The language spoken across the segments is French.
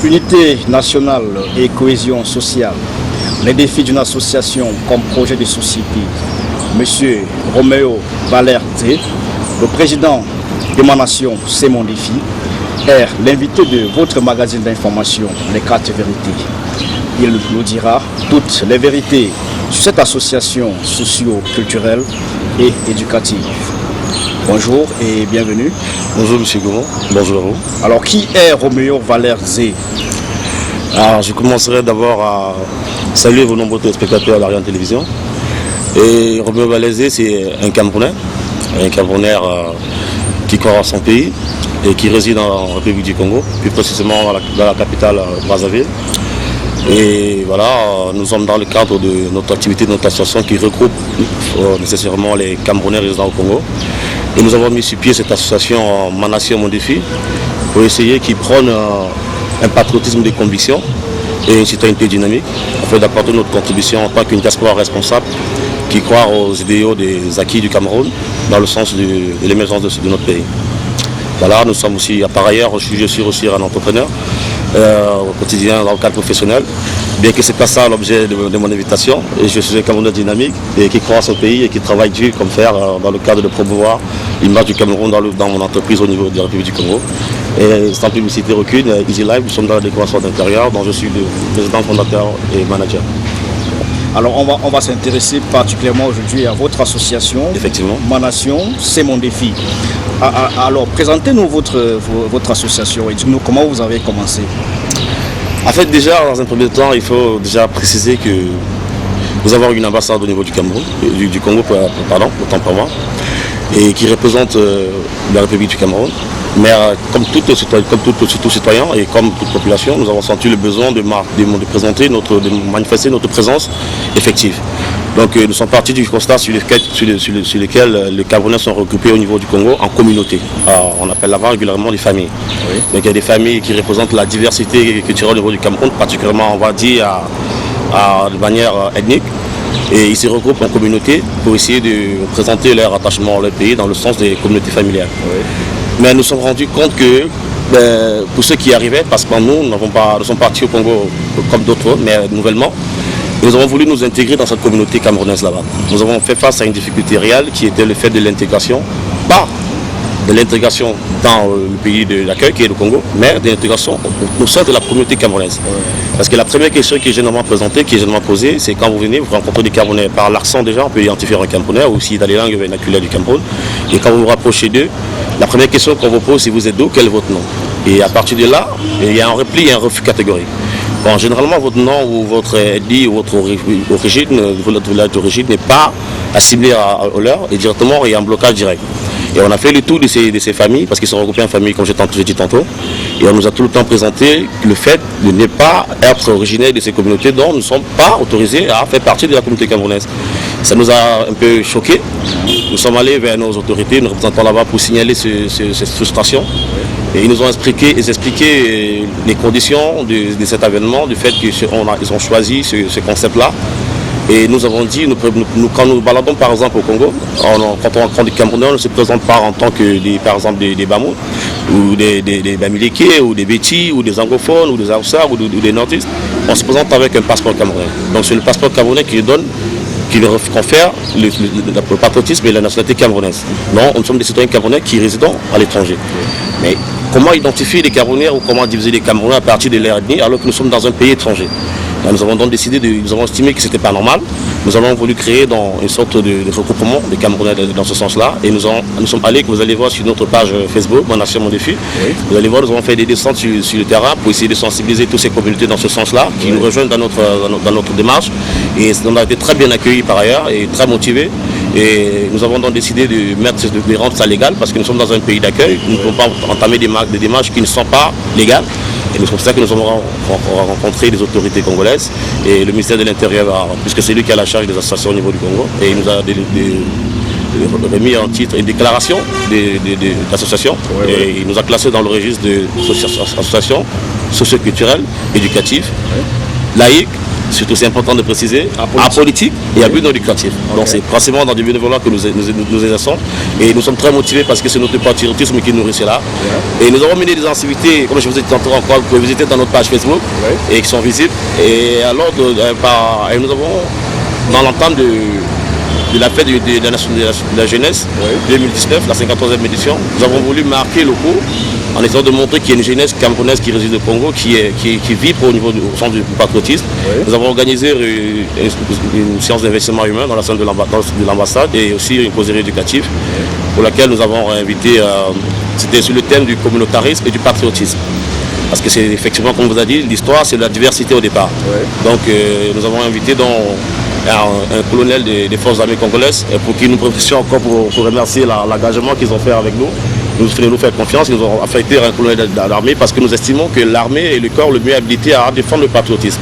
Unité nationale et cohésion sociale, les défis d'une association comme projet de société. Monsieur Roméo Valère Zé, le président d'émanation C'est mon défi, est l'invité de votre magazine d'information, Les 4 vérités. Il nous dira toutes les vérités sur cette association socio-culturelle et éducative. Bonjour et bienvenue. Bonjour M. Gaumont, bonjour à vous. Alors qui est Roméo Valère Zé? Alors je commencerai d'abord à saluer vos nombreux téléspectateurs à l'Ariane Télévision. Et Roméo Valère Zé, c'est un Camerounais qui croit en son pays et qui réside en République du Congo, plus précisément dans la capitale Brazzaville. Et voilà, nous sommes dans le cadre de notre activité, de notre association qui regroupe nécessairement les Camerounais résidant au Congo. Et nous avons mis sur pied cette association Manation Mon Défi pour essayer qu'ils prône un patriotisme de conviction et une citoyenneté dynamique afin d'apporter notre contribution en tant qu'une diaspora responsable qui croit aux idéaux des acquis du Cameroun dans le sens de l'émergence de notre pays. Voilà, nous sommes aussi, par ailleurs, je suis aussi un entrepreneur au quotidien dans le cadre professionnel, bien que ce n'est pas ça l'objet de mon invitation. Et je suis un Camerounais dynamique et qui croit à son pays et qui travaille dur comme fer dans le cadre de promouvoir l'image du Cameroun dans mon entreprise au niveau de la République du Congo. Et sans publicité aucune, Easy Life, nous sommes dans la décoration d'intérieur dont je suis le président, fondateur et manager. Alors on va s'intéresser particulièrement aujourd'hui à votre association. Effectivement. Manation, C'est mon défi. Alors présentez-nous votre association et dites-nous comment vous avez commencé. En fait, déjà, dans un premier temps, il faut déjà préciser que nous avons une ambassade au niveau du Cameroun, du Congo, pardon, autant pour moi, et qui représente la République du Cameroun. Mais comme tout citoyen et comme toute population, nous avons senti le besoin de manifester notre présence effective. Donc nous sommes partis du constat sur lequel les Camerounais sont regroupés au niveau du Congo en communauté. On appelle là-bas régulièrement des familles. Oui. Donc il y a des familles qui représentent la diversité culturelle au niveau du Cameroun, particulièrement on va dire de manière ethnique. Et ils se regroupent en communauté pour essayer de présenter leur attachement à leur pays dans le sens des communautés familiales. Oui. Mais nous sommes rendus compte que pour ceux qui arrivaient, parce que nous sommes partis au Congo comme d'autres, mais nouvellement, nous avons voulu nous intégrer dans cette communauté camerounaise là-bas. Nous avons fait face à une difficulté réelle qui était le fait de l'intégration, pas de l'intégration dans le pays de l'accueil qui est le Congo, mais de l'intégration au sein de la communauté camerounaise. Parce que la première question qui est généralement présentée, qui est généralement posée, c'est quand vous venez, vous rencontrez des Camerounais. Par l'accent déjà, on peut identifier un Camerounais ou aussi dans les langues vernaculaires du Cameroun. Et quand vous vous rapprochez d'eux, la première question qu'on vous pose, c'est vous êtes d'où, quel est votre nom? Et à partir de là, il y a un repli et un refus catégorique. Bon, généralement, votre nom ou votre ethnie ou votre origine, votre village d'origine n'est pas assimilé à leur et directement, il y a un blocage direct. Et on a fait le tour de ces familles, parce qu'ils sont regroupés en famille, comme j'ai dit tantôt. Et on nous a tout le temps présenté le fait de ne pas être originaire de ces communautés dont nous ne sommes pas autorisés à faire partie de la communauté camerounaise. Ça nous a un peu choqués. Nous sommes allés vers nos autorités, nos représentants là-bas, pour signaler cette frustration. Et ils nous ont expliqué les conditions de cet événement, du fait qu'ils ont choisi ce concept-là. Et nous avons dit, quand nous baladons par exemple au Congo, quand on rencontre des Camerounais, on ne se présente pas en tant que par exemple des Bamou, ou des Bamileke, ou des Béti, ou des anglophones, ou des Haoussa, ou des nordistes. On se présente avec un passeport camerounais. Donc c'est le passeport camerounais qui leur confère le patriotisme et la nationalité camerounaise. Non, nous sommes des citoyens camerounais qui résident à l'étranger. Mais comment identifier les Camerounais ou comment diviser les Camerounais à partir de leur ethnie alors que nous sommes dans un pays étranger? Nous avons donc nous avons estimé que ce n'était pas normal. Nous avons voulu créer une sorte de regroupement des Camerounais dans ce sens-là. Et nous sommes allés, que vous allez voir sur notre page Facebook, Manation Mon Défi. Oui. Vous allez voir, nous avons fait des descentes sur le terrain pour essayer de sensibiliser toutes ces communautés dans ce sens-là, qui nous rejoignent dans notre démarche. Et on a été très bien accueillis par ailleurs et très motivés. Et nous avons donc décidé de rendre ça légal parce que nous sommes dans un pays d'accueil. Nous ne pouvons pas entamer des démarches qui ne sont pas légales. Et c'est pour ça que nous avons rencontré des autorités congolaises et le ministère de l'Intérieur, puisque c'est lui qui a la charge des associations au niveau du Congo. Et il nous a remis en titre une déclaration d'association. Oui, et il nous a classés dans le registre d'associations socioculturelles, éducatives, laïques surtout c'est important de préciser, apolitique et à but non lucratif. Donc c'est principalement dans du bénévolat que nous exerçons et nous sommes très motivés parce que c'est notre patriotisme qui nourrit cela. Et nous avons mené des activités, comme je vous ai dit tantôt encore, vous pouvez visiter dans notre page Facebook et qui sont visibles. Et alors, nous avons, dans l'entente de la fête de la jeunesse 2019, la 54e édition, nous avons voulu marquer le coup en essayant de montrer qu'il y a une jeunesse camerounaise qui réside au Congo, qui vibre au niveau du centre du patriotisme. Nous avons organisé une séance d'investissement humain dans la salle de l'ambassade et aussi une causerie éducative pour laquelle nous avons invité, c'était sur le thème du communautarisme et du patriotisme. Parce que c'est effectivement, comme vous avez dit, l'histoire c'est la diversité au départ. Donc nous avons invité un colonel des forces armées congolaises pour qu'il nous profite encore pour remercier l'engagement qu'ils ont fait avec nous. Nous faire confiance, ils nous ont affecté un colonel de l'armée parce que nous estimons que l'armée est le corps le mieux habilité à défendre le patriotisme.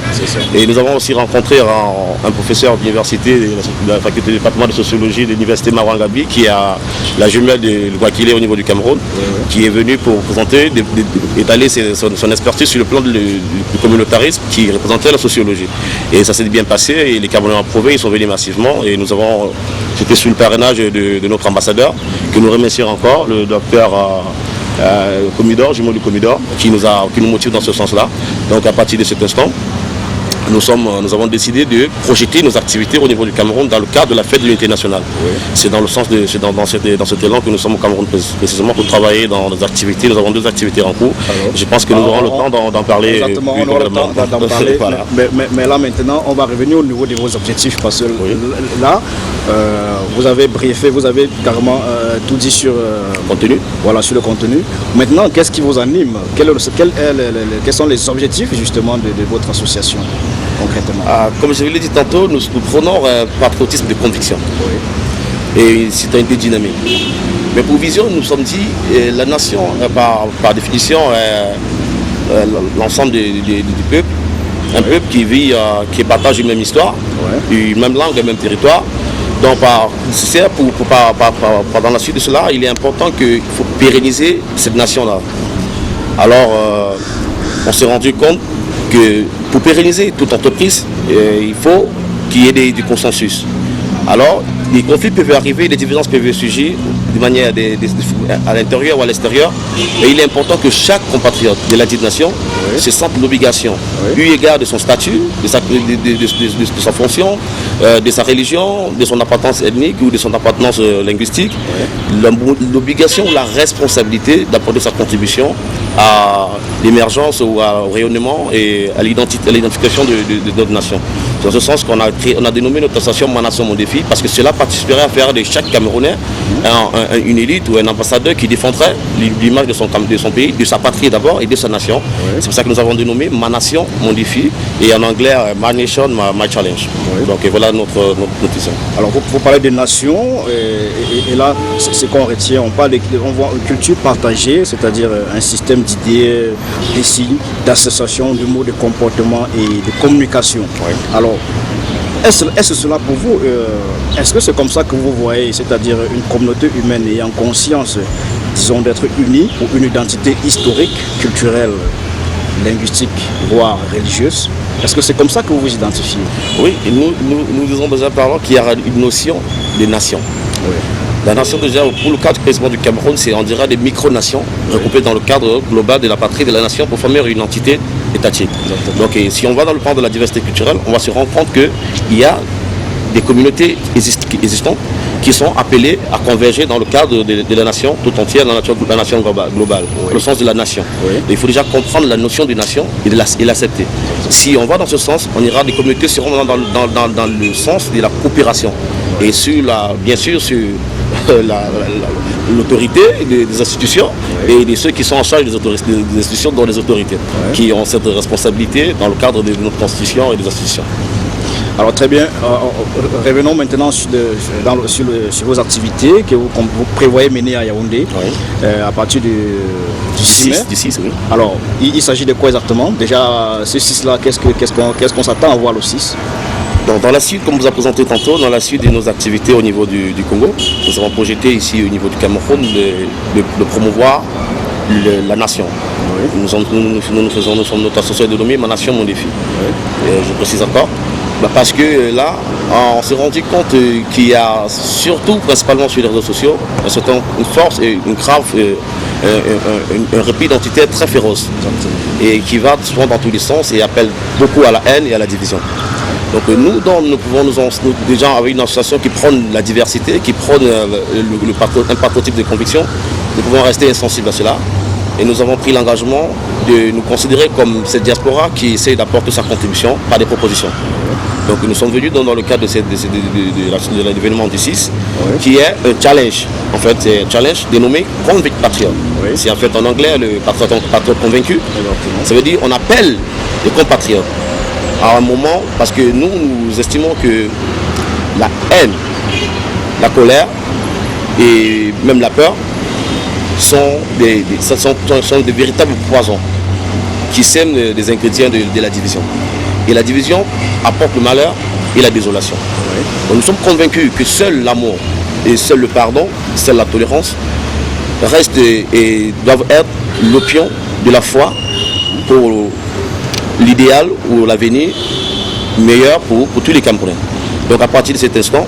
Et nous avons aussi rencontré un professeur d'université de la faculté du département de sociologie de l'université Marwangabi qui a la jumelle de Guakilé au niveau du Cameroun, qui est venu pour présenter, étaler son expertise sur le plan du communautarisme qui représentait la sociologie. Et ça s'est bien passé et les Camerounais ont approuvé, ils sont venus massivement et c'était sous le parrainage de notre ambassadeur que nous remercions encore, le docteur Comidor, jumeau du Comidor, qui nous motive dans ce sens-là. Donc à partir de cet instant, nous avons décidé de projeter nos activités au niveau du Cameroun dans le cadre de la fête de l'unité nationale. C'est dans le sens dans cet élan que nous sommes au Cameroun précisément pour travailler dans des activités. Nous avons 2 activités en cours. Je pense que nous aurons le temps d'en parler. Exactement, on aura le temps d'en parler. Voilà. Mais là maintenant, on va revenir au niveau de vos objectifs parce que là, vous avez briefé, vous avez carrément tout dit sur contenu. Voilà, sur le contenu. Maintenant, qu'est-ce qui vous anime? Quels sont les objectifs justement de votre association concrètement? Comme je vous l'ai dit tantôt, nous prenons un patriotisme de conviction et une citoyenneté dynamique. Mais pour Vision, nous nous sommes dit la nation, par définition, l'ensemble du peuple, un peuple qui vit, qui partage une même histoire, une même langue, un même territoire. Donc, dans la suite de cela, il est important qu'il faut pérenniser cette nation-là. Alors, on s'est rendu compte que pour pérenniser toute entreprise, il faut qu'il y ait du consensus. Alors, les conflits peuvent arriver, les divergences peuvent surgir de manière à l'intérieur ou à l'extérieur. Et il est important que chaque compatriote de la dite nation se sente l'obligation, eu égard de son statut, de sa fonction, de sa religion, de son appartenance ethnique ou de son appartenance linguistique, l'obligation ou la responsabilité d'apporter sa contribution à l'émergence ou au rayonnement et à l'identification de notre nation. C'est dans ce sens qu'on a dénommé notre association Ma Nation, Mon Défi, parce que cela participerait à faire de chaque Camerounais une élite ou un ambassadeur qui défendrait l'image de son pays, de sa patrie d'abord et de sa nation. C'est pour ça que nous avons dénommé Ma Nation, Mon Défi, et en anglais My Nation, My Challenge. Donc voilà notre vision. Alors vous parlez de nation, et là c'est qu'on retient, on voit une culture partagée, c'est-à-dire un système d'idées, de signes, d'association, de mots, de comportement et de communication. Alors, est-ce cela pour vous? Est-ce que c'est comme ça que vous voyez, c'est-à-dire une communauté humaine ayant conscience, disons, d'être unie pour une identité historique, culturelle, linguistique, voire religieuse? Est-ce que c'est comme ça que vous vous identifiez? Oui, nous disons déjà par là qu'il y aura une notion de nation. La nation, déjà, pour le cadre précisément du Cameroun, on dirait des micro-nations regroupées dans le cadre global de la patrie de la nation pour former une entité étatique. Donc, si on va dans le plan de la diversité culturelle, on va se rendre compte qu'il y a des communautés existantes qui sont appelées à converger dans le cadre de la nation tout entière, la nation globale, le sens de la nation. Il faut déjà comprendre la notion de nation et l'accepter. Si on va dans ce sens, on ira des communautés seront dans le sens de la coopération et bien sûr sur l'autorité des institutions et de ceux qui sont en charge des institutions, dont les autorités, qui ont cette responsabilité dans le cadre de notre constitution et des institutions. Alors très bien, revenons maintenant sur vos activités que vous prévoyez mener à Yaoundé à partir du 6 mai. Alors, il s'agit de quoi exactement? Déjà, ce 6-là, qu'est-ce qu'on s'attend à voir le 6? Donc, dans la suite, comme vous a présenté tantôt, dans la suite de nos activités au niveau du Congo, nous avons projeté ici au niveau du Cameroun de promouvoir la nation. Oui. Nous sommes notre association dénommée Ma Nation, Mon Défi. Oui. Je précise encore. Parce que là, on s'est rendu compte qu'il y a surtout, principalement sur les réseaux sociaux, une force et une grave, un repli identitaire très féroce. Et qui va souvent dans tous les sens et appelle beaucoup à la haine et à la division. Donc nous pouvons déjà avec une association qui prône la diversité, qui prône un patriotisme de conviction, nous pouvons rester insensibles à cela. Et nous avons pris l'engagement de nous considérer comme cette diaspora qui essaie d'apporter sa contribution par des propositions. Donc nous sommes venus dans le cadre de l'événement du 6, qui est un challenge. En fait, c'est un challenge dénommé Convict Patriot. Oui. C'est en fait en anglais le patriote convaincu. Ça veut dire on appelle les compatriotes à un moment, parce que nous estimons que la haine, la colère et même la peur sont des véritables poisons qui sèment des ingrédients de la division. Et la division apporte le malheur et la désolation. Oui. Donc nous sommes convaincus que seul l'amour et seul le pardon, seule la tolérance restent et doivent être l'opium de la foi pour l'idéal ou l'avenir meilleur pour tous les Camerounais. Donc à partir de cet instant,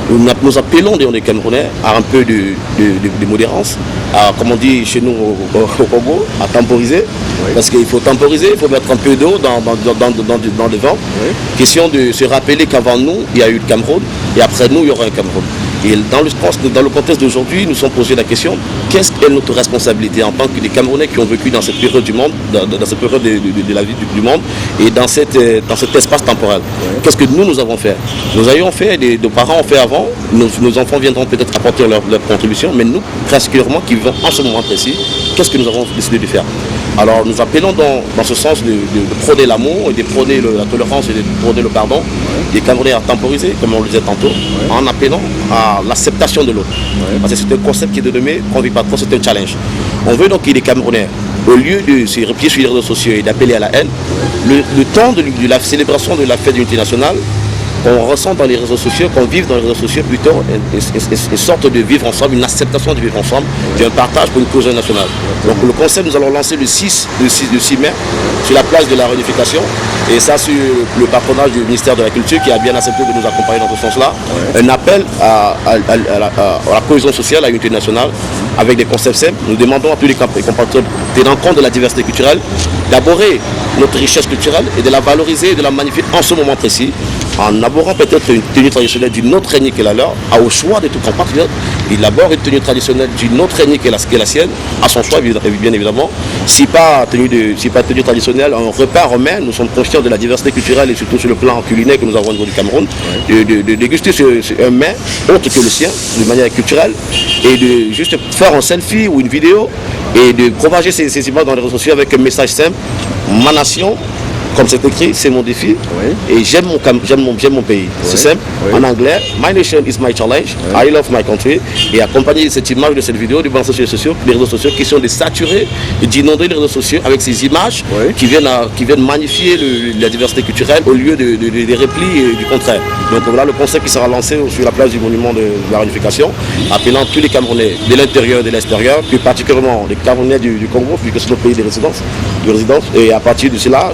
nous appelons les Camerounais à un peu de modérance, à, comme on dit chez nous au Congo, à temporiser. Oui. Parce qu'il faut temporiser, il faut mettre un peu d'eau dans le vent. Oui. Question de se rappeler qu'avant nous, il y a eu le Cameroun, et après nous, il y aura un Cameroun. Et dans le contexte d'aujourd'hui, nous sommes posés la question, qu'est-ce qu'est notre responsabilité en tant que des Camerounais qui ont vécu dans cette période du monde, dans cette période de la vie du monde, et dans cet espace temporel. Oui. Qu'est-ce que nous avons fait? Nous avions fait, nos parents ont fait avant, nos enfants viendront peut-être apporter leur contribution, mais nous, particulièrement, qui vivons en ce moment précis, qu'est-ce que nous avons décidé de faire? Alors nous appelons dans ce sens de prôner l'amour, et de prôner la tolérance et de prôner le pardon, des Camerounais à temporiser, comme on le disait tantôt, en appelant à l'acceptation de l'autre. Parce que c'est un concept qui est dénommé Convict Patriot, c'est un challenge. On veut donc qu'il y ait des Camerounais, au lieu de se replier sur les réseaux sociaux et d'appeler à la haine, le temps de la célébration de la fête de l'unité nationale, qu'on ressent dans les réseaux sociaux, qu'on vive dans les réseaux sociaux plutôt une sorte de vivre ensemble, une acceptation de vivre ensemble, d'un partage pour une cause nationale. Donc le concept, nous allons lancer le 6 mai sur la place de la réunification, et ça sur le patronage du ministère de la Culture qui a bien accepté de nous accompagner dans ce sens-là. Un appel à la cohésion sociale, à l'unité nationale, avec des concepts simples. Nous demandons à tous les compatriotes, tenant compte de la diversité culturelle, d'aborder notre richesse culturelle et de la valoriser et de la magnifier en ce moment précis, en abordant peut-être une tenue traditionnelle d'une autre ethnie que la leur, au choix de tout compatriote. Il aborde une tenue traditionnelle d'une autre ethnie que la sienne, à son choix bien évidemment. Si pas tenue traditionnelle, un repas romain, nous sommes conscients de la diversité culturelle et surtout sur le plan culinaire que nous avons au niveau du Cameroun, de déguster un mets autre que le sien, de manière culturelle, et de juste faire un selfie ou une vidéo et de propager ces images dans les réseaux sociaux avec un message simple: ma nation, comme c'est écrit, c'est mon défi, et j'aime mon pays. C'est simple, en anglais, my nation is my challenge, I love my country, et accompagner cette image de cette vidéo, de balancer sur les réseaux sociaux, qui sont de saturer et d'inonder les réseaux sociaux avec ces images qui viennent magnifier la diversité culturelle au lieu des replis et du contraire. Donc voilà le concept qui sera lancé sur la place du monument de la réunification, appelant tous les Camerounais de l'intérieur et de l'extérieur, plus particulièrement les Camerounais du Congo, vu que c'est notre pays de résidence, et à partir de cela,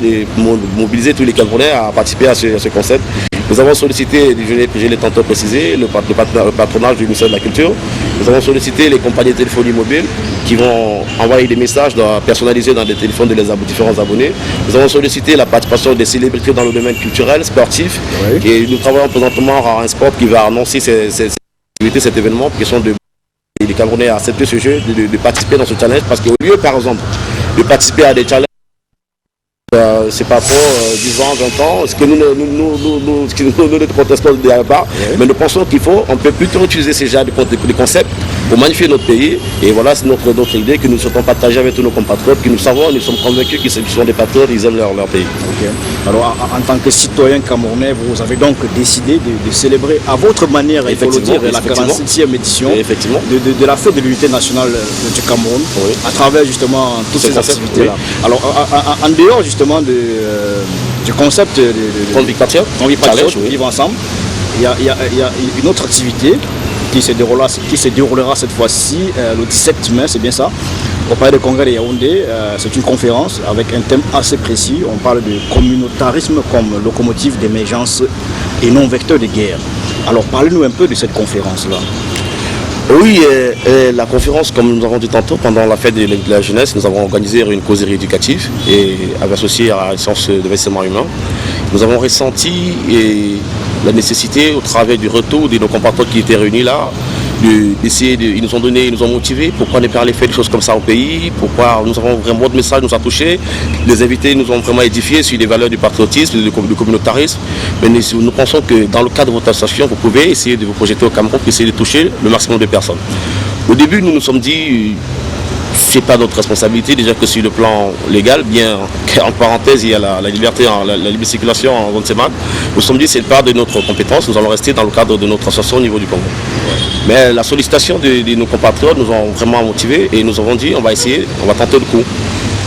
mobiliser tous les Camerounais à participer à ce concept. Nous avons sollicité, je l'ai tantôt précisé, le patronage du ministère de la Culture. Nous avons sollicité les compagnies de téléphonie mobile qui vont envoyer des messages personnalisés dans les téléphones de différents abonnés. Nous avons sollicité la participation des célébrités dans le domaine culturel, sportif. Et nous travaillons présentement à un sport qui va annoncer cet événement, qui sont les Camerounais à accepter ce jeu, de participer dans ce challenge, parce qu'au lieu, par exemple, de participer à des challenges, c'est pas trop 10 ans, 20 ans, ce que nous ne contestons pas, mais nous pensons on peut plutôt utiliser ces genres de concepts pour magnifier notre pays, et voilà, c'est notre idée que nous souhaitons partager avec tous nos compatriotes, que nous sommes convaincus qu'ils sont des patriotes, ils aiment leur pays. Alors en tant que citoyen camerounais, vous avez donc décidé de célébrer à votre manière, il faut le dire, la 47e édition de la fête de l'unité nationale du Cameroun, à travers justement toutes ces activités-là. Alors en dehors justement du concept de Convict Patriot, vivre ensemble, il y a une autre activité qui se déroulera cette fois-ci le 17 mai, c'est bien ça, au Palais de Congrès de Yaoundé. C'est une conférence avec un thème assez précis. On parle de communautarisme comme locomotive d'émergence et non vecteur de guerre. Alors parlez-nous un peu de cette conférence-là. Oui, la conférence, comme nous avons dit tantôt, pendant la fête de la jeunesse, nous avons organisé une causerie éducative et associée à la science de l'investissement humain. Nous avons ressenti la nécessité, au travers du retour de nos compatriotes qui étaient réunis là, d'essayer ils nous ont donné, ils nous ont motivés, pourquoi ne pas aller faire des choses comme ça au pays, pourquoi nous avons vraiment de message nous a touchés. Les invités nous ont vraiment édifiés sur les valeurs du patriotisme, du communautarisme. Mais nous pensons que dans le cadre de votre association, vous pouvez essayer de vous projeter au Cameroun pour essayer de toucher le maximum de personnes. Au début, nous nous sommes dit, c'est pas notre responsabilité, déjà que sur le plan légal, bien en parenthèse, il y a la liberté, la libre circulation en zone CEMAC. Nous nous sommes dit, c'est pas de notre compétence, nous allons rester dans le cadre de notre association au niveau du Congo. Mais la sollicitation de nos compatriotes nous ont vraiment motivés et nous avons dit, on va essayer, on va tenter le coup.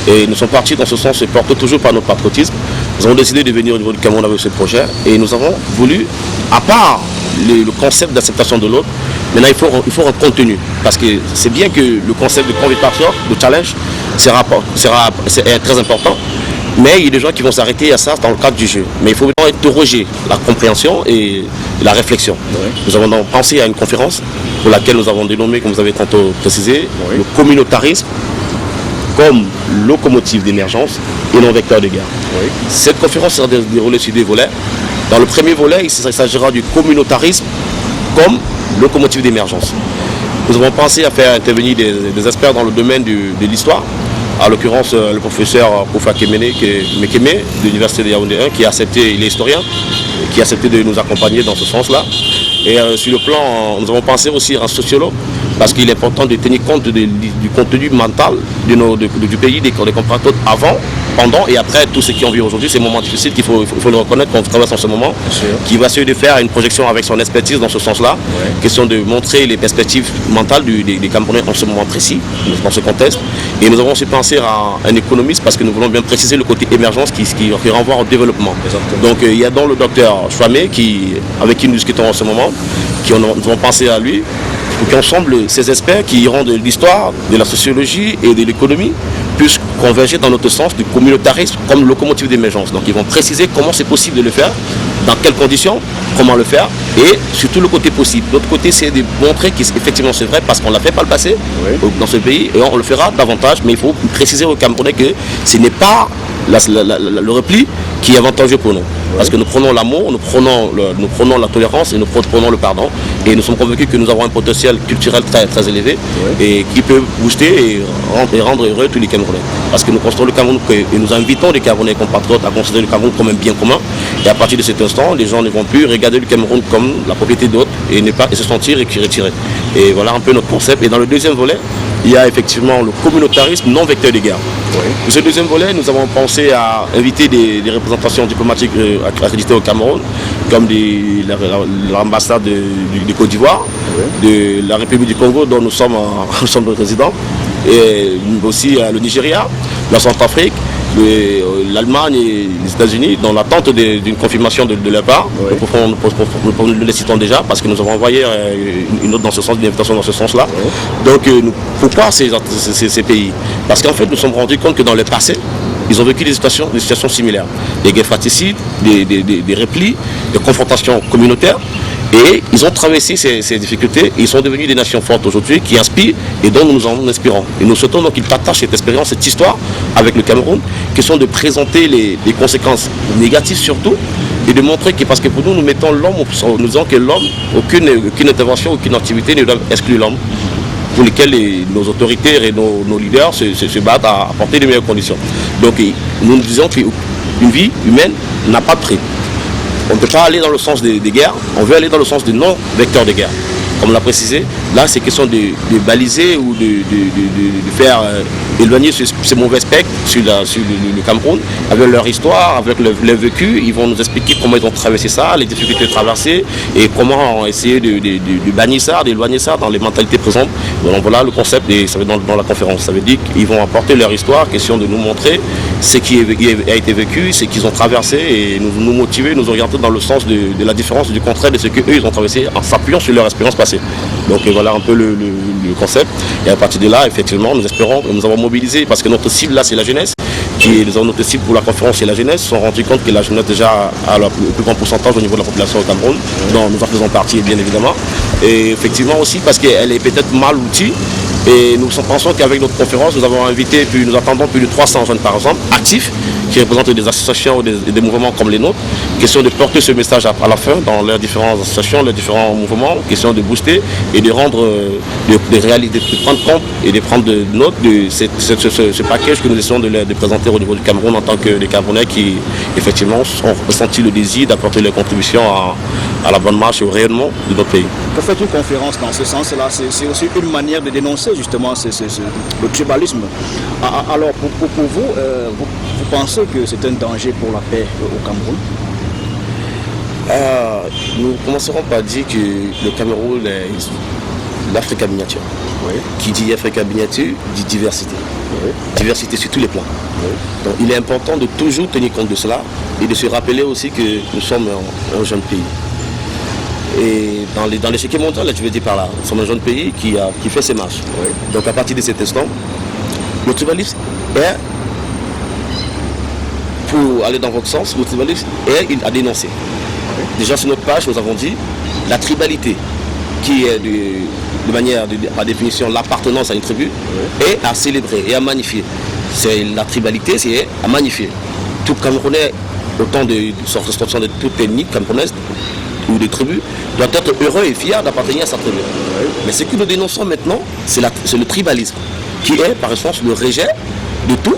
Et nous sommes partis dans ce sens, portés toujours par notre patriotisme. Nous avons décidé de venir au niveau du Cameroun avec ce projet et nous avons voulu, à part le concept d'acceptation de l'autre, maintenant il faut un contenu. Parce que c'est bien que le concept de convict patriote, de challenge, c'est très important. Mais il y a des gens qui vont s'arrêter à ça dans le cadre du jeu. Mais il faut vraiment interroger la compréhension et la réflexion. Oui. Nous avons donc pensé à une conférence pour laquelle nous avons dénommé, comme vous avez tantôt précisé, le communautarisme comme locomotive d'émergence et non vecteur de guerre. Oui. Cette conférence sera déroulée sur deux volets. Dans le premier volet, il s'agira du communautarisme comme locomotive d'émergence. Nous avons pensé à faire intervenir des experts dans le domaine de l'histoire. À l'occurrence, le professeur Koufa Mekeme de l'Université de Yaoundé 1, qui a accepté, il est historien, qui a accepté de nous accompagner dans ce sens-là. Et sur le plan, nous avons pensé aussi à un sociologue, parce qu'il est important de tenir compte du contenu mental du pays, des compatriotes avant, pendant et après tout ce qui en vit aujourd'hui. Ces moments difficiles qu'il faut le reconnaître qu'on traverse en ce moment, qui va essayer de faire une projection avec son expertise dans ce sens-là. Ouais. Question de montrer les perspectives mentales des Camerounais en ce moment précis, dans ce contexte. Et nous avons aussi pensé à un économiste, parce que nous voulons bien préciser le côté émergence qui renvoie au développement. Exactement. Donc il y a donc le docteur Chouamé, avec qui nous discutons en ce moment, nous avons pensé à lui, pour qu'ensemble ces experts qui iront de l'histoire, de la sociologie et de l'économie puissent converger dans notre sens du communautarisme comme locomotive d'émergence. Donc ils vont préciser comment c'est possible de le faire, dans quelles conditions, comment le faire et surtout le côté possible. L'autre côté, c'est de montrer qu'effectivement c'est vrai parce qu'on l'a fait par le passé dans ce pays et on le fera davantage, mais il faut préciser aux Camerounais que ce n'est pas le repli qui est avantageux pour nous. Parce que nous prenons l'amour, nous prenons la tolérance et nous prenons le pardon. Et nous sommes convaincus que nous avons un potentiel culturel très, très élevé et qui peut booster et rendre heureux tous les Camerounais. Parce que nous considérons le Cameroun et nous invitons les Camerounais compatriotes à considérer le Cameroun comme un bien commun. Et à partir de cet instant, les gens ne vont plus regarder le Cameroun comme la propriété d'autres et se sentir retirés. Et voilà un peu notre concept. Et dans le deuxième volet, il y a effectivement le communautarisme non vecteur de guerre. Pour ce deuxième volet, nous avons pensé à inviter des représentations diplomatiques accréditées au Cameroun, comme l'ambassade de Côte d'Ivoire, de la République du Congo, dont nous sommes le résident, et aussi le Nigeria, la Centrafrique, l'Allemagne et les États-Unis, dans l'attente d'une confirmation de leur part. Nous les citons déjà parce que nous avons envoyé une note dans ce sens, une invitation dans ce sens-là. Donc pourquoi ces pays? Parce qu'en fait nous nous sommes rendus compte que dans le passé, ils ont vécu des situations similaires. Des guerres fratricides, des replis, des confrontations communautaires. Et ils ont traversé ces difficultés et ils sont devenus des nations fortes aujourd'hui qui inspirent et dont nous en inspirons. Et nous souhaitons donc qu'ils partagent cette expérience, cette histoire avec le Cameroun, qui sont de présenter les conséquences négatives surtout et de montrer que, parce que pour nous, nous mettons l'homme, nous disons que l'homme, aucune intervention, aucune activité ne doit exclure l'homme, pour lesquels nos autorités et nos leaders se battent à apporter de meilleures conditions. Donc nous disons qu'une vie humaine n'a pas de prix. On ne peut pas aller dans le sens des guerres, on veut aller dans le sens du non-vecteur de guerre. Comme l'a précisé, Là, c'est question de baliser ou de faire éloigner ces mauvais spectres sur le Cameroun, avec leur histoire, avec leur vécu. Ils vont nous expliquer comment ils ont traversé ça, les difficultés traversées et comment essayer de bannir ça, d'éloigner ça dans les mentalités présentes. Donc voilà le concept ça va dans la conférence. Ça veut dire qu'ils vont apporter leur histoire, question de nous montrer ce qui a été vécu, ce qu'ils ont traversé et nous motiver, nous orienter dans le sens de la différence, du contraire de ce qu'eux ils ont traversé en s'appuyant sur leur expérience passée. Donc voilà un peu le concept. Et à partir de là, effectivement, nous espérons, nous avons mobilisé, parce que notre cible là c'est la jeunesse, notre cible pour la conférence c'est la jeunesse, se sont rendus compte que la jeunesse déjà a le plus grand pourcentage au niveau de la population au Cameroun, dont nous en faisons partie bien évidemment. Et effectivement aussi parce qu'elle est peut-être mal outille. Et nous pensons qu'avec notre conférence, nous avons invité, puis nous attendons plus de 300 jeunes par exemple, actifs, qui représentent des associations et des mouvements comme les nôtres. Question de porter ce message à la fin dans leurs différentes associations, leurs différents mouvements. Question de booster et de rendre, de réaliser, de prendre compte et de prendre de note de ce package que nous essayons de présenter au niveau du Cameroun en tant que des Camerounais qui, effectivement, ont ressenti le désir d'apporter leur contribution à la bonne marche et au rayonnement de notre pays. Vous faites une conférence dans ce sens-là, c'est aussi une manière de dénoncer justement le tribalisme. Alors pour vous, vous pensez que c'est un danger pour la paix au Cameroun? Nous commencerons par dire que le Cameroun est l'Afrique miniature. Oui. Qui dit Afrique miniature dit diversité. Oui. Diversité sur tous les plans. Oui. Donc il est important de toujours tenir compte de cela et de se rappeler aussi que nous sommes un jeune pays. Et dans l'échiquier mondial, je veux dire par là, nous sommes un jeune pays qui fait ses marches. Oui. Donc à partir de cet instant, le tribalisme est, pour aller dans votre sens, le tribalisme est à dénoncer. Oui. Déjà sur notre page, nous avons dit la tribalité, qui est de manière, par définition, l'appartenance à une tribu, oui, est à célébrer et à magnifier. La tribalité, c'est à magnifier. Tout Camerounais, autant de sorte de toute ethnie camerounaise, ou des tribus, doit être heureux et fier d'appartenir à sa tribu. Mais ce que nous dénonçons maintenant, c'est le tribalisme, qui est par essence le rejet de tout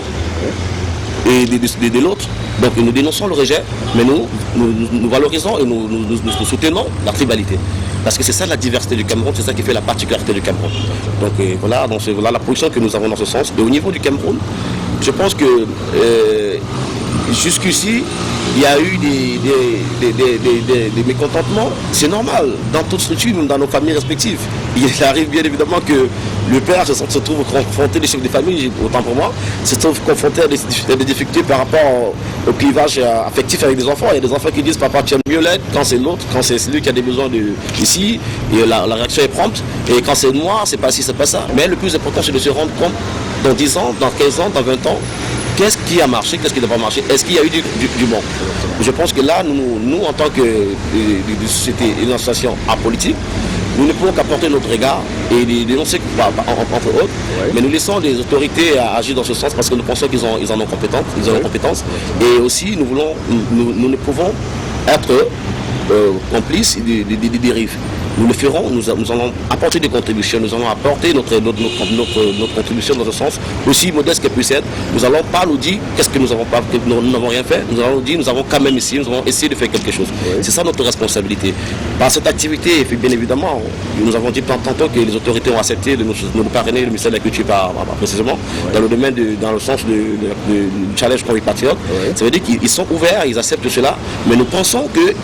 et de l'autre. Donc nous dénonçons le rejet, mais nous valorisons et nous soutenons la tribalité. Parce que c'est ça la diversité du Cameroun, c'est ça qui fait la particularité du Cameroun. Donc voilà la position que nous avons dans ce sens. Et au niveau du Cameroun, je pense que jusqu'ici, il y a eu des mécontentements. C'est normal, dans toute structure, même dans nos familles respectives. Il arrive bien évidemment que le père se trouve confronté, les chefs de famille, autant pour moi, se trouve confronté à des difficultés par rapport au clivage affectif avec des enfants. Il y a des enfants qui disent papa tu aimes mieux l'aide quand c'est l'autre, quand c'est celui qui a des besoins ici, et la réaction est prompte. Et quand c'est moi, c'est pas ci, c'est pas ça. Mais le plus important, c'est de se rendre compte dans 10 ans, dans 15 ans, dans 20 ans, qu'est-ce qui a marché, qu'est-ce qui n'a pas marché, est-ce qu'il y a eu du bon. Je pense que là, nous en tant que société et une association apolitique, nous ne pouvons qu'apporter notre regard et dénoncer entre autres, ouais, mais nous laissons les autorités agir dans ce sens parce que nous pensons qu'ils en ont compétence. Et aussi, nous ne pouvons être complices des dérives. Nous le ferons, nous allons apporter des contributions, nous allons apporter notre contribution dans ce sens, aussi modeste qu'elle puisse être. Nous n'allons pas nous dire qu'est-ce que nous n'avons rien fait, nous allons nous dire nous avons quand même essayé, nous avons essayé de faire quelque chose. Oui. C'est ça notre responsabilité. Par cette activité, bien évidemment, nous avons dit tantôt que les autorités ont accepté de nous parrainer, le ministère de la Culture précisément, oui, dans le sens du challenge Convict Patriote. Oui. Ça veut dire qu'ils sont ouverts, ils acceptent cela, mais nous pensons que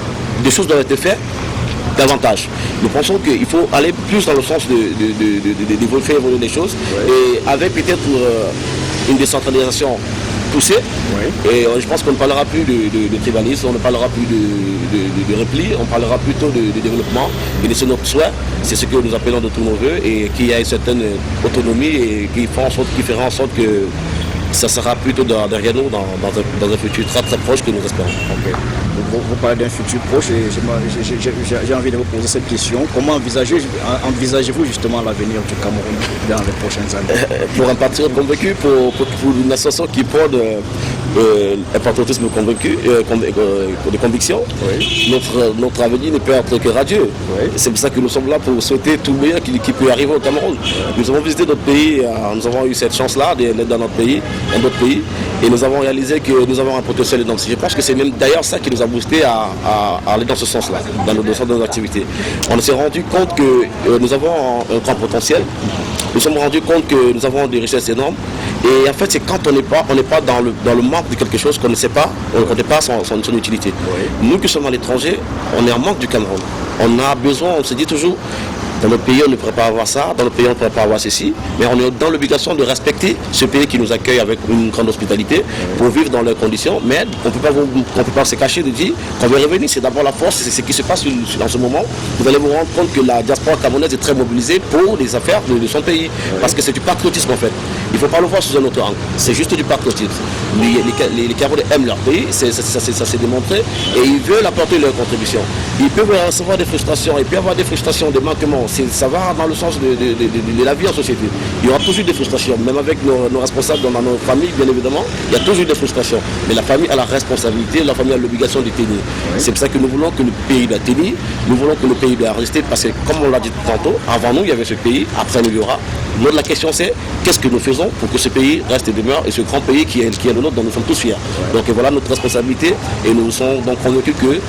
des choses doivent être faites davantage. Nous pensons qu'il faut aller plus dans le sens de faire évoluer les choses, ouais, et avec peut-être une décentralisation poussée. Ouais. Et je pense qu'on ne parlera plus de tribalisme, on ne parlera plus de repli, on parlera plutôt de développement. Et c'est notre souhait, c'est ce que nous appelons de tous nos voeux, et qu'il y ait une certaine autonomie et qui fera en sorte que ça sera plutôt derrière nous dans un futur très très proche que nous espérons. Okay. Vous parlez d'un futur proche et j'ai envie de vous poser cette question. Comment envisagez-vous justement l'avenir du Cameroun dans les prochaines années? Pour un patriote convaincu, pour une association qui prône un patriotisme convaincu, de conviction, notre avenir ne peut être que radieux. C'est pour ça que nous sommes là pour souhaiter tout le meilleur qui peut arriver au Cameroun. Nous avons visité notre pays, nous avons eu cette chance-là d'être dans notre pays, un autre pays, et nous avons réalisé que nous avons un potentiel énorme. Je pense que c'est même d'ailleurs ça qui nous a boosté à aller dans ce sens-là, dans nos activités. On s'est rendu compte que nous avons un grand potentiel. Nous sommes rendus compte que nous avons des richesses énormes. Et en fait, c'est quand on n'est pas dans le manque de quelque chose qu'on ne sait pas, on ne connaît pas son utilité. Nous qui sommes à l'étranger, on est en manque du Cameroun. On a besoin, on se dit toujours, dans notre pays on ne pourrait pas avoir ça, dans notre pays on ne pourrait pas avoir ceci, mais on est dans l'obligation de respecter ce pays qui nous accueille avec une grande hospitalité pour vivre dans leurs conditions, mais on ne peut pas se cacher de dire qu'on veut revenir. C'est d'abord la force, c'est ce qui se passe dans ce moment. Vous allez vous rendre compte que la diaspora camerounaise est très mobilisée pour les affaires de son pays, parce que c'est du patriotisme en fait. Il ne faut pas le voir sous un autre angle, c'est juste du patriotisme. Les Camerounais aiment leur pays, ça s'est démontré, et ils veulent apporter leur contribution. Ils peuvent recevoir des frustrations, il peut y avoir des frustrations, des manquements. Ça va dans le sens de la vie en société. Il y aura toujours des frustrations, même avec nos responsables dans nos familles, bien évidemment, il y a toujours des frustrations. Mais la famille a la responsabilité, la famille a l'obligation de tenir. C'est pour ça que nous voulons que le pays doit tenir, nous voulons que le pays doit rester, parce que comme on l'a dit tantôt, avant nous il y avait ce pays, après nous il y aura. La question c'est, qu'est-ce que nous faisons pour que ce pays reste et demeure, et ce grand pays qui est le nôtre, dont nous sommes tous fiers. Donc voilà notre responsabilité, et nous sommes donc convaincus que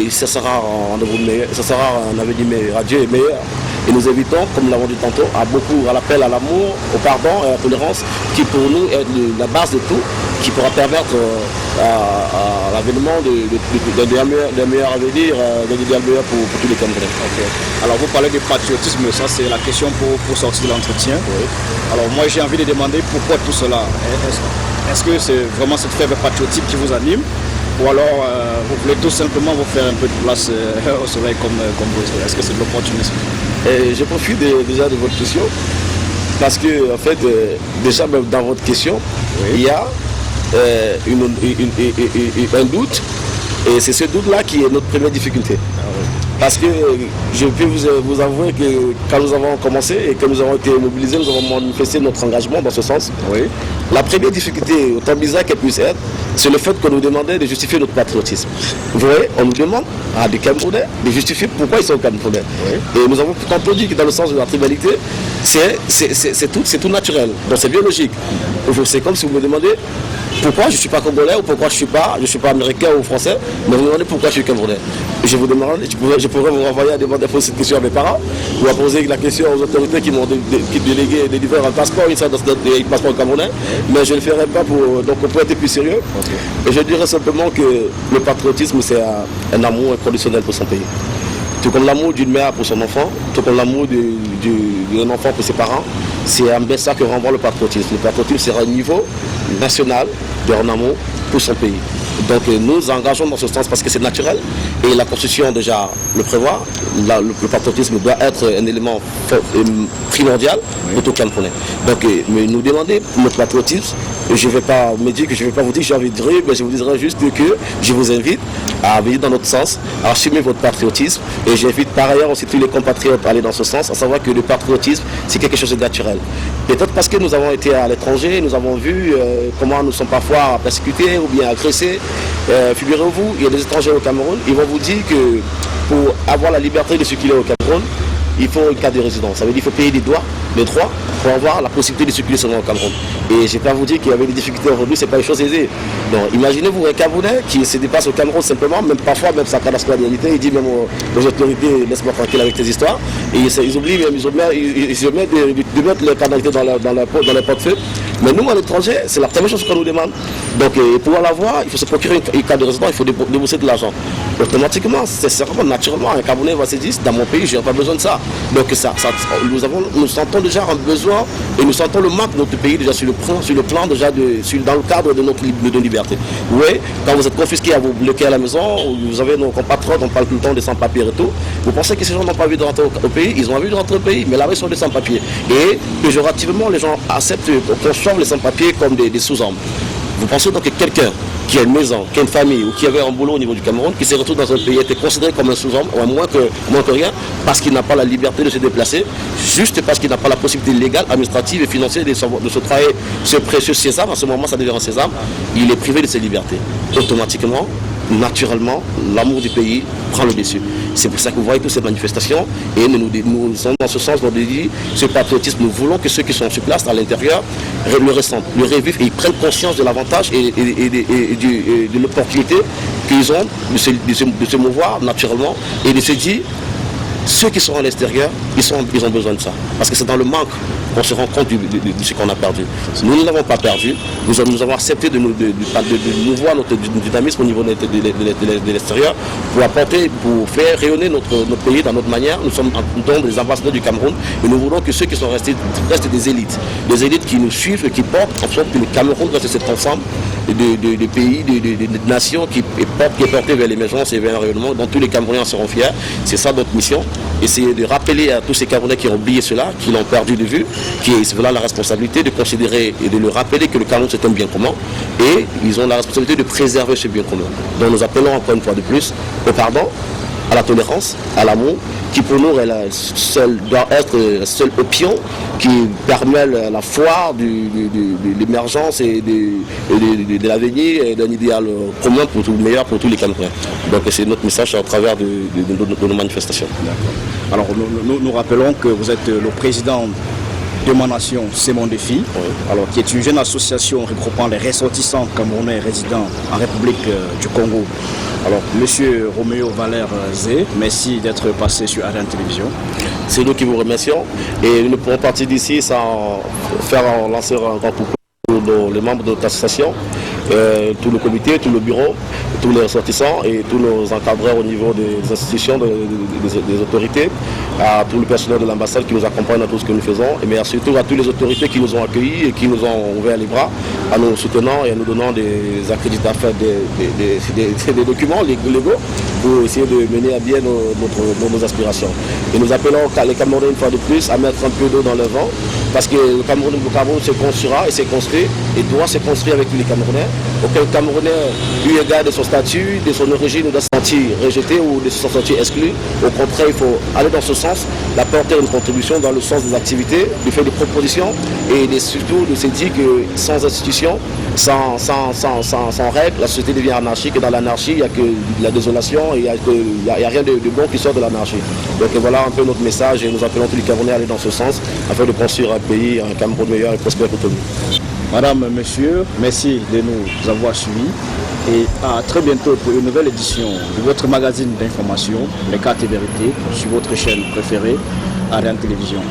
ça sera un avenir radieux et meilleur. Et nous évitons, comme nous l'avons dit tantôt, à l'appel à l'amour, au pardon et à la tolérance, qui pour nous est la base de tout, qui pourra permettre à l'avènement d'un meilleur avenir, d'un idéal meilleur pour tous les Camerounais. Alors vous parlez de patriotisme, ça c'est la question pour sortir de l'entretien. Alors moi j'ai envie de demander pourquoi tout cela. Est-ce que c'est vraiment cette fièvre patriotique qui vous anime? Ou alors vous voulez tout simplement vous faire un peu de place au soleil comme vous? Est-ce que c'est de l'opportunisme? Je profite déjà de votre question, parce que en fait, déjà même dans votre question, il y a un doute, et c'est ce doute-là qui est notre première difficulté. Parce que je peux vous avouer que quand nous avons commencé et que nous avons été mobilisés, nous avons manifesté notre engagement dans ce sens. La première difficulté, autant bizarre qu'elle puisse être, c'est le fait qu'on nous demandait de justifier notre patriotisme. Vous voyez, on nous demande à des Camerounais de justifier pourquoi ils sont Camerounais. Et nous avons pourtant dit que dans le sens de la tribalité, c'est tout naturel, donc c'est biologique. C'est comme si vous me demandez pourquoi je ne suis pas congolais, ou pourquoi je ne suis pas américain ou français, mais vous me demandez pourquoi je suis camerounais. Je vous demande, je pourrais vous renvoyer à demander cette question à mes parents, ou à poser la question aux autorités qui m'ont délégué, délivré un passeport, un passeport camerounais, mais je ne le ferai pas pour être plus sérieux. Et je dirais simplement que le patriotisme, c'est un amour inconditionnel pour son pays. Tout comme l'amour d'une mère pour son enfant, tout comme l'amour d'un enfant pour ses parents, c'est un message que renvoie le patriotisme. Le patriotisme sera au niveau national d'un amour pour son pays. Donc nous engageons dans ce sens parce que c'est naturel et la Constitution déjà le prévoit. Le patriotisme doit être un élément primordial pour tout Camerounais. Donc nous demander notre patriotisme. Je ne vais pas me dire que je ne vais pas vous dire que j'ai envie de dire, mais je vous dirai juste que je vous invite à venir dans notre sens, à assumer votre patriotisme. Et j'invite par ailleurs aussi tous les compatriotes à aller dans ce sens, à savoir que le patriotisme, c'est quelque chose de naturel. Peut-être parce que nous avons été à l'étranger, nous avons vu comment nous sommes parfois persécutés ou bien agressés. Figurez-vous, il y a des étrangers au Cameroun, ils vont vous dire que pour avoir la liberté de circuler au Cameroun, il faut une carte de résidence. Ça veut dire qu'il faut payer des droits pour avoir la possibilité de circuler seulement au Cameroun. Et je ne vais pas vous dire qu'il y avait des difficultés aujourd'hui, ce n'est pas une chose aisée. Donc imaginez-vous un Camerounais qui se dépasse au Cameroun simplement, même parfois même sa nationalité, il dit même aux autorités, laisse-moi tranquille avec tes histoires. Et ils oublient même, ils omettent de mettre leur carte d'identité dans leur portefeuille. Mais nous, à l'étranger, c'est la première chose qu'on nous demande. Donc pour pouvoir l'avoir, il faut se procurer une carte de résident, il faut débourser de l'argent. Automatiquement, c'est certainement, naturellement, un Camerounais va se dire, dans mon pays, je n'ai pas besoin de ça. Donc nous sentons déjà un besoin et nous sentons le manque de notre pays déjà sur le plan déjà dans le cadre de notre liberté. Oui, quand vous êtes confisqué à vous bloquer à la maison, vous avez nos compatriotes, on parle tout le temps des sans-papiers et tout, vous pensez que ces gens n'ont pas envie de rentrer au pays, ils ont envie de rentrer au pays, mais là-bas ils sont des sans-papiers. Et péjorativement, les gens acceptent qu'on sauve les sans-papiers comme des sous-hommes. Vous pensez donc que quelqu'un qui a une maison, qui a une famille ou qui avait un boulot au niveau du Cameroun, qui se retrouve dans un pays, était considéré comme un sous-homme, ou moins que rien, parce qu'il n'a pas la liberté de se déplacer, juste parce qu'il n'a pas la possibilité légale, administrative et financière de se travailler ce précieux sésame. À ce moment, ça devient un sésame. Il est privé de ses libertés. Automatiquement, naturellement, l'amour du pays prend le dessus. C'est pour ça que vous voyez toutes ces manifestations et nous sommes dans ce sens, ce patriotisme. Nous voulons que ceux qui sont sur place à l'intérieur le ressentent, le revivent et ils prennent conscience de l'avantage et de l'opportunité qu'ils ont de se mouvoir naturellement et de se dire ceux qui sont à l'extérieur, ils ont besoin de ça. Parce que c'est dans le manque qu'on se rend compte de ce qu'on a perdu. Nous ne l'avons pas perdu. Nous avons accepté de mouvoir notre dynamisme au niveau de l'extérieur pour faire rayonner notre pays dans notre manière. Nous sommes donc des ambassadeurs du Cameroun et nous voulons que ceux qui sont restés restent des élites qui nous suivent et qui portent en sorte que le Cameroun reste cet ensemble de pays, de nations qui est porté vers l'émergence et vers le rayonnement dont tous les Camerounais seront fiers. C'est ça notre mission. Essayer de rappeler à tous ces Camerounais qui ont oublié cela, qui l'ont perdu de vue, c'est voilà la responsabilité de considérer et de leur rappeler que le Cameroun c'est un bien commun et ils ont la responsabilité de préserver ce bien commun. Donc nous appelons encore une fois de plus au pardon, à la tolérance, à l'amour, qui pour nous doit être le seul opium qui permet la foire de l'émergence et de l'avenir et d'un idéal commun pour tout le meilleur pour tous les Camerounais. Donc c'est notre message à travers de nos manifestations. Alors nous rappelons que vous êtes le président d'émanation C'est mon défi, alors, qui est une jeune association regroupant les ressortissants camerounais résidant en République du Congo. Alors, monsieur Roméo Valère Zé, merci d'être passé sur Ariane Télévision. C'est nous qui vous remercions et nous ne pourrons partir d'ici sans faire lancer un grand coucou pour les membres de notre association, tout le comité, tout le bureau, tous les ressortissants et tous nos encadreurs au niveau des institutions, des autorités, à tout le personnel de l'ambassade qui nous accompagne dans tout ce que nous faisons, mais surtout à toutes les autorités qui nous ont accueillis et qui nous ont ouvert les bras en nous soutenant et en nous donnant des accréditations, des documents légaux pour essayer de mener à bien nos aspirations. Et nous appelons les Camerounais une fois de plus à mettre un peu d'eau dans le vent parce que le Cameroun se construira et s'est construit et doit se construire avec tous les Camerounais. Aucun Camerounais, eu égard de son statut, de son origine, ne doit se sentir rejeté ou de se sentir exclu. Au contraire, il faut aller dans ce sens, d'apporter une contribution dans le sens des activités, de faire des propositions et surtout de se dire que sans institution, sans règles, la société devient anarchique et dans l'anarchie, il n'y a que la désolation et il n'y a rien de bon qui sort de l'anarchie. Donc voilà un peu notre message et nous appelons tous les Camerounais à aller dans ce sens afin de construire un pays, un Cameroun meilleur et prospère pour tout le monde. Madame, monsieur, merci de nous avoir suivis et à très bientôt pour une nouvelle édition de votre magazine d'information, Les Cartes et Vérités, sur votre chaîne préférée, Ariane Télévision.